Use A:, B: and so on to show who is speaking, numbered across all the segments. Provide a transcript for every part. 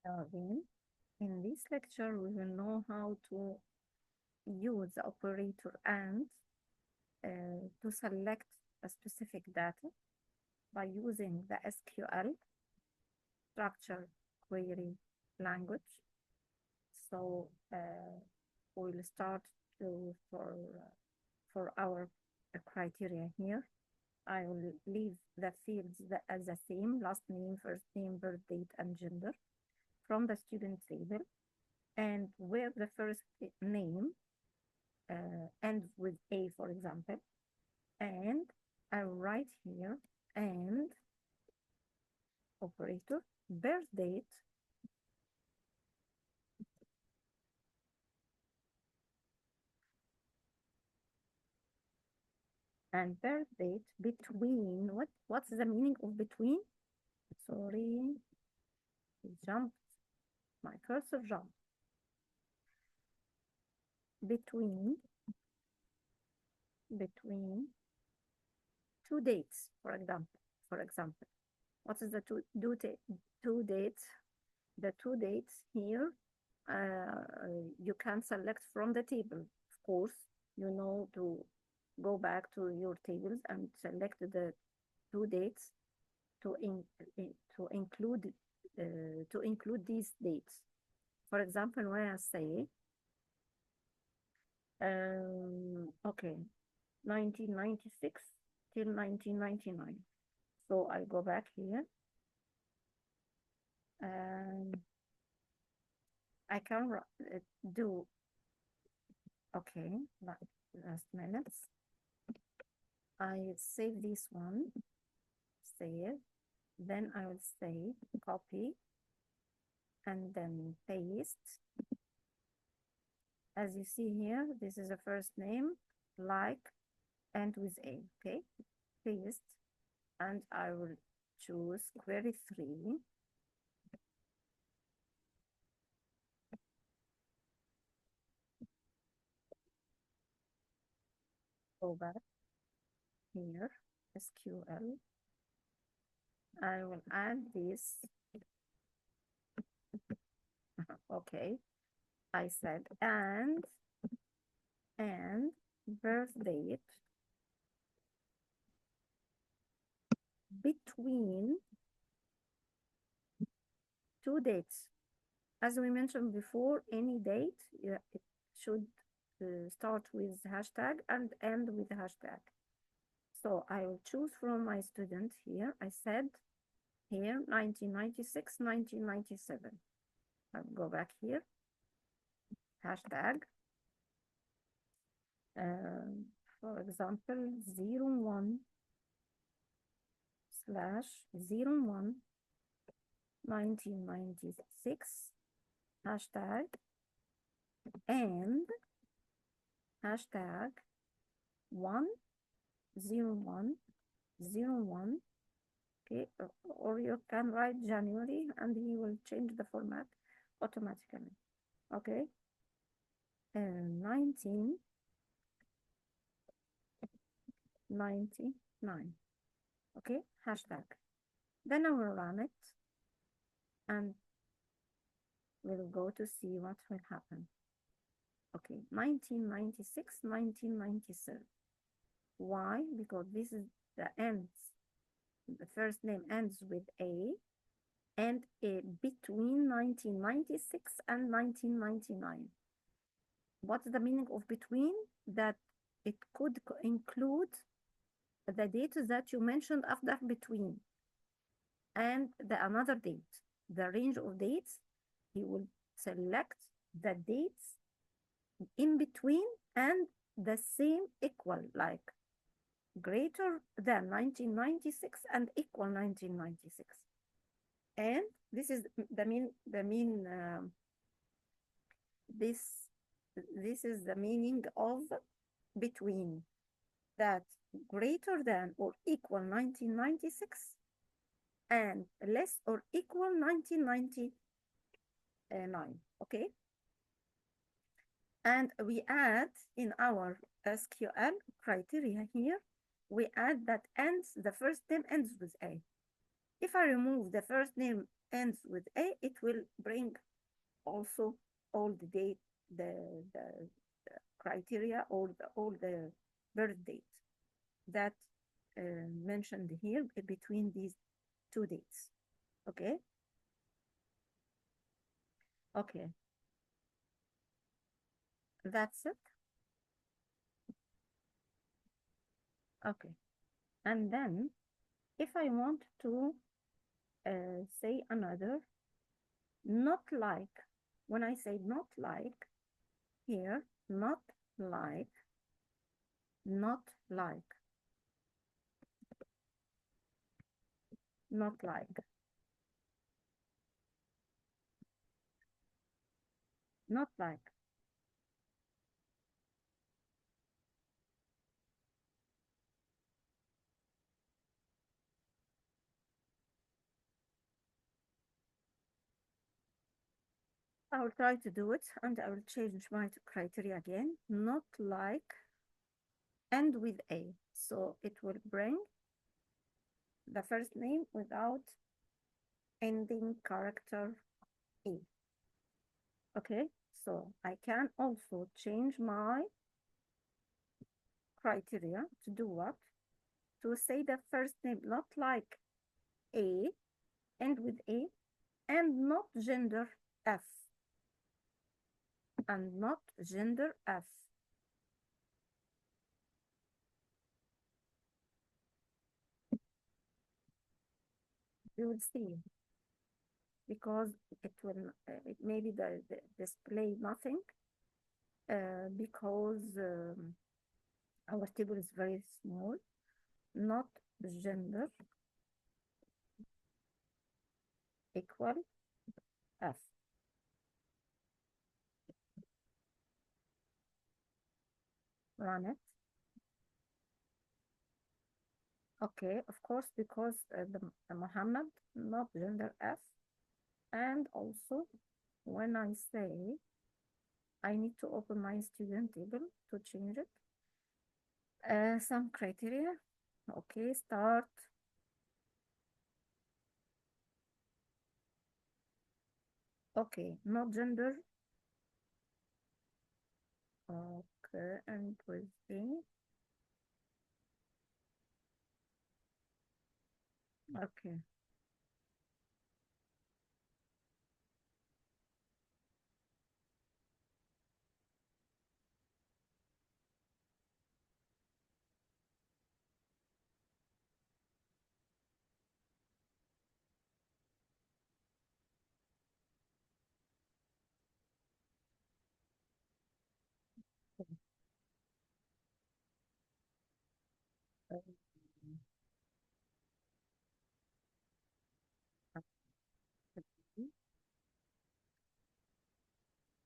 A: Again, in this lecture, we will know how to use the operator and to select a specific data by using the SQL structured query language. So we'll start for our criteria here. I will leave the fields as the same: last name, first name, birth date, and gender from the student table, and where the first name ends with A, for example, and I write here and operator, birth date, and birth date between, what's the meaning of between? Sorry, it jumped, my cursor jumped. Between two dates, for example. What is the two dates? The two dates here, you can select from the table. Of course, you know to go back to your tables and select the two dates to include these dates. For example, when I say, okay, 1996 till 1999. So I go back here and I can do, okay, last minutes. I save this one, save, then I will say copy and then paste. As you see here, this is a first name, like, and with A, okay? Paste, and I will choose query 3. Go back here, SQL. I will add this. Okay, I said and birth date between two dates. As we mentioned before, any date, it should start with hashtag and end with hashtag. So I will choose from my student here. I said here 1996, 1997. I'll go back here, hashtag, for example, 01/01 1996, hashtag, and hashtag 1/01/01. Okay, or you can write January and he will change the format automatically. Okay, and 1999. Okay, hashtag. Then I will run it and we'll go to see what will happen. Okay, 1996, 1997. Why? Because this is the ends. The first name ends with A, and between 1996 and 1999. What's the meaning of between? That it could include the date that you mentioned after between and the another date. The range of dates, he will select the dates in between and the same equal, like greater than 1996 and equal 1996. And this is this is the meaning of between, that greater than or equal 1996 and less or equal 1999. Okay, and we add in our SQL criteria here, we add that ends, the first name ends with A. If I remove the first name ends with A, it will bring also all the date, the criteria, or all the birth dates that mentioned here between these two dates. Okay. Okay, that's it. Okay, and then if I want to say another, not like, when I say not like here, not like, not like, not like, not like. I will try to do it, and I will change my criteria again. Not like, end with A. So it will bring the first name without ending character A. Okay, so I can also change my criteria to do what? To say the first name not like A, end with A, and not gender F, and not gender F. You will see, because it will, it maybe the display nothing, because our table is very small, not gender equal F. Run it. Okay, of course, because the Muhammad, not gender F. And also, when I say I need to open my student table to change it, some criteria. Okay, start. Okay, not gender. Okay, and with A. Okay.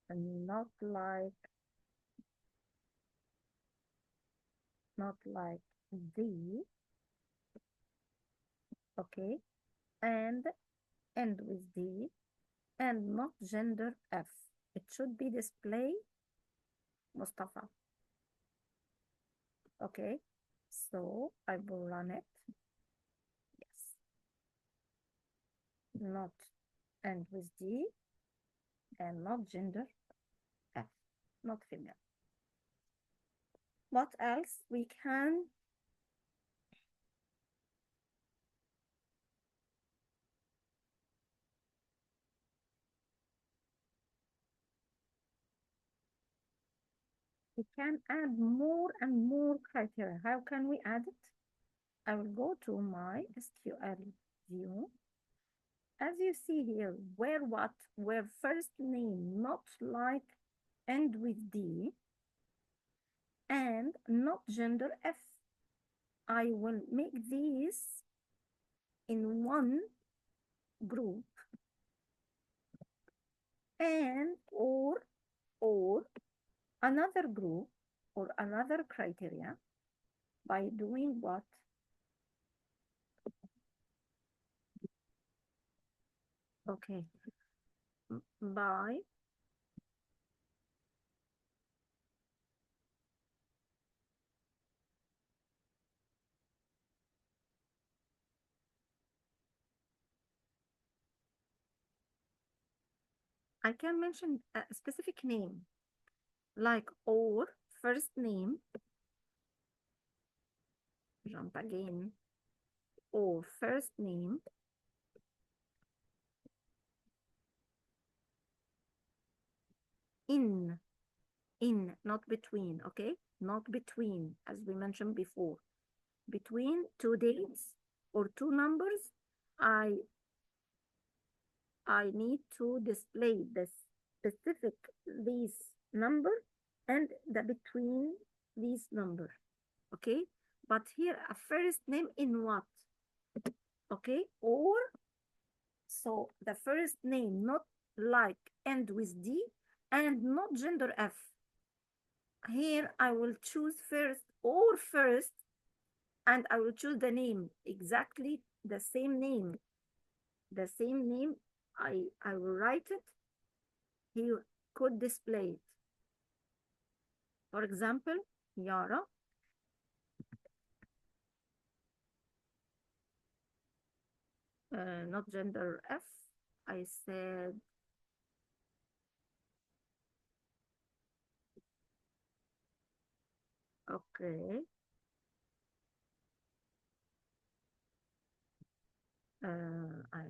A: And not like D. Okay, and end with D, and not gender F. It should be display Mustafa. Okay, so I will run it. Yes, not end with D, and not gender F, not female. What else we can? We can add more and more criteria. How can we add it? I will go to my SQL view. As you see here, where what? Where first name not like end with D, and not gender F. I will make these in one group, and or another group or another criteria by doing what? Okay, by I can mention a specific name, like or first name, jump again, or first name, in, not between, okay? Not between, as we mentioned before. Between two dates or two numbers, I need to display the specific these number and the between these number, okay? But here a first name in what? Okay, or so the first name not like end with D and not gender F. Here I will choose first or first, and I will choose the name, exactly the same name. The same name, I will write it. He could display it. For example, Yara. Not gender F. I said okay. I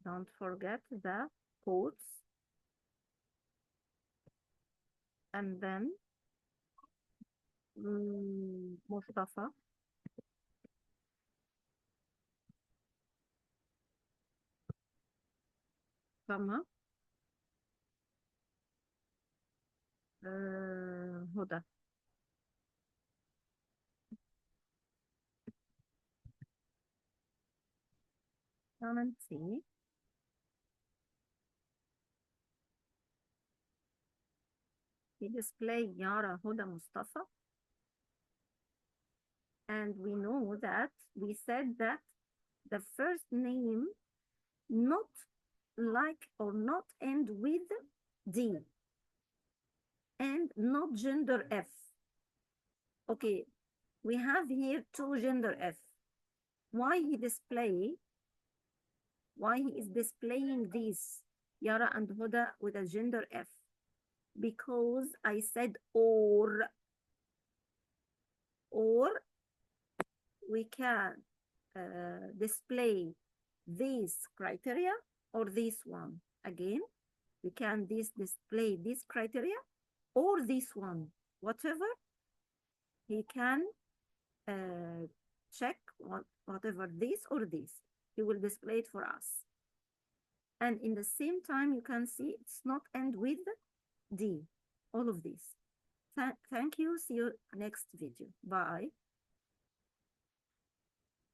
A: don't forget the quotes, and then Mustafa, comma, Huda. Come and see. We display Yara, Huda, Mustafa, and we know that we said that the first name not like or not end with D and not gender F. Okay, we have here two gender F. Why he is displaying these Yara and Huda with a gender F? Because I said or we can display this criteria or this one. Again, we can display this criteria or this one. Whatever, he can check whatever this or this. He will display it for us. And in the same time, you can see it's not end with D, all of these. Thank you. See you next video. Bye.